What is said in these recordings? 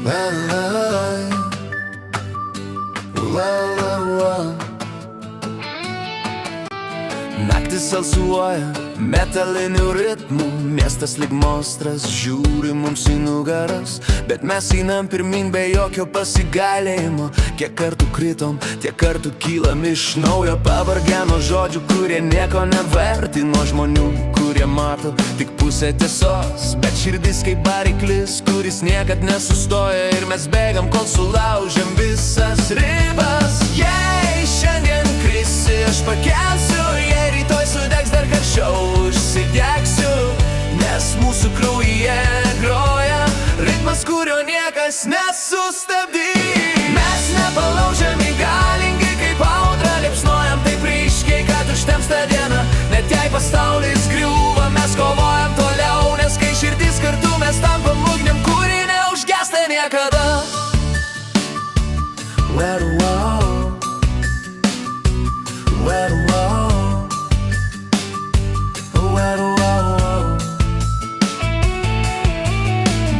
La la la la la. Naktis alsuoja metalinių ritmų, miestas lyg monstras žiūri mums į nugaras, bet mes einam pirmin be jokio pasigailėjimo. Kiek kartų kritom, tiek kartų kylam iš naujo, pavargę nuo žodžių, kurie nieko neverti, nuo žmonių, kurie mato tik pusę tiesos, bet širdis kaip variklis, kuris niekad nesustoja, ir mes bėgam, kol sulaužiam visas ribas. Jei šiandien krisi, aš pakelsiu, jei rytoj sudegs dar karščiau, užsidegsiu, nes mūsų kraujyje groja ritmas, kurio niekas nesustabdys. Mes nepalaužiami, galingi kaip audra, liepsnojam taip ryškiai, kad užtemsta diena. Net jei pasaulis griūva, mes kovojam toliau, nes kai širdis kartu mes tampam ugnim, kuri neužgęsta niekada.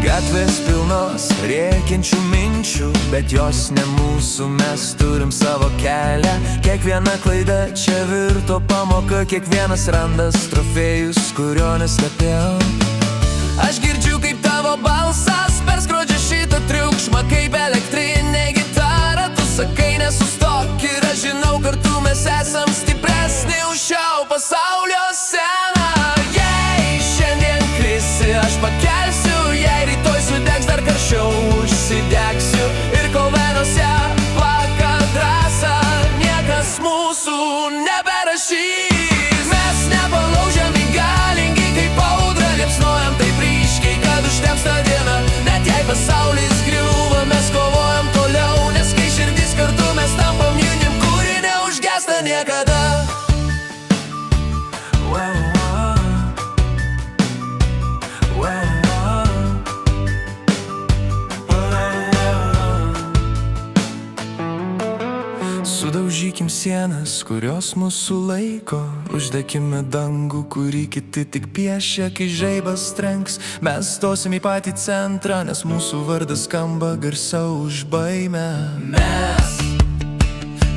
Gatvės pilnos rėkiančių minčių, bet jos ne mūsų, mes turim savo kelią. Kiekviena klaida čia virto pamoka, kiekvienas randas trofėjus, kurio neslėpėjom. Aš girdžiu kaip tavo balsas perskrodžia šitą triukšmą, kaip elektrinė gitara. Tu sakai nesustok ir aš žinau, kartu mes esam stipresni už šio pasaulio sceną. Jei šiandien krisi, aš pakelsiu, jei rytoj sudegs dar karščiau, užsidegsiu, ir kol venuose plaka drąsa, niekas mūsų neberašys. Mes nepalaužiami, galingi kaip audra, liepsnojam taip ryškiai, kad užtemsta diena. Net jei pasaulis griūva, mes kovojam toliau, nes kai širdis kartu mes tampam ugnim, kuri neužgęsta niekada. Sudaužykim sienas, kurios mūsų laiko, uždekime dangų, kurį kiti tik piešia, kai žaibas trenks. Mes stosim į patį centrą, nes mūsų vardas skamba garsiau už baimę. Mes,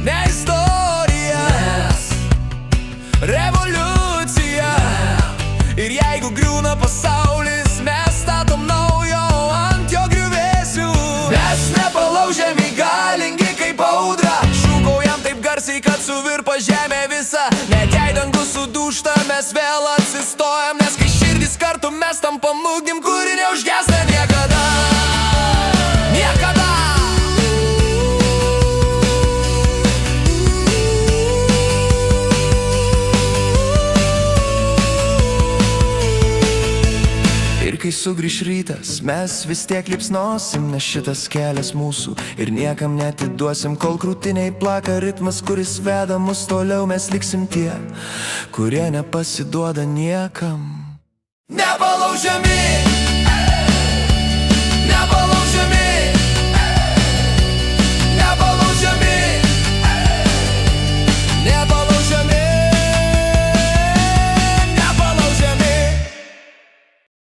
ne istorija, mes, revoliucija, ir jeigu griūna pasaulis, mes statom naujo ant jo griuvėsių. Mes nepalaužiami, galingi kaip audra, kad suvirpa žemė visa. Net jei dangus sudūžta, mes vėl atsistojam, nes kai širdis kartu mes tampam ugnim, kuri neužgęsta niekada. Niekada. Ir kai sugrįš rytas, mes vis tiek liepsnosim, nes šitas kelias mūsų ir niekam neatiduosim, kol krūtiniai plaka ritmas, kuris veda mus toliau, mes liksim tie, kurie nepasiduoda niekam. Nepalaužiami.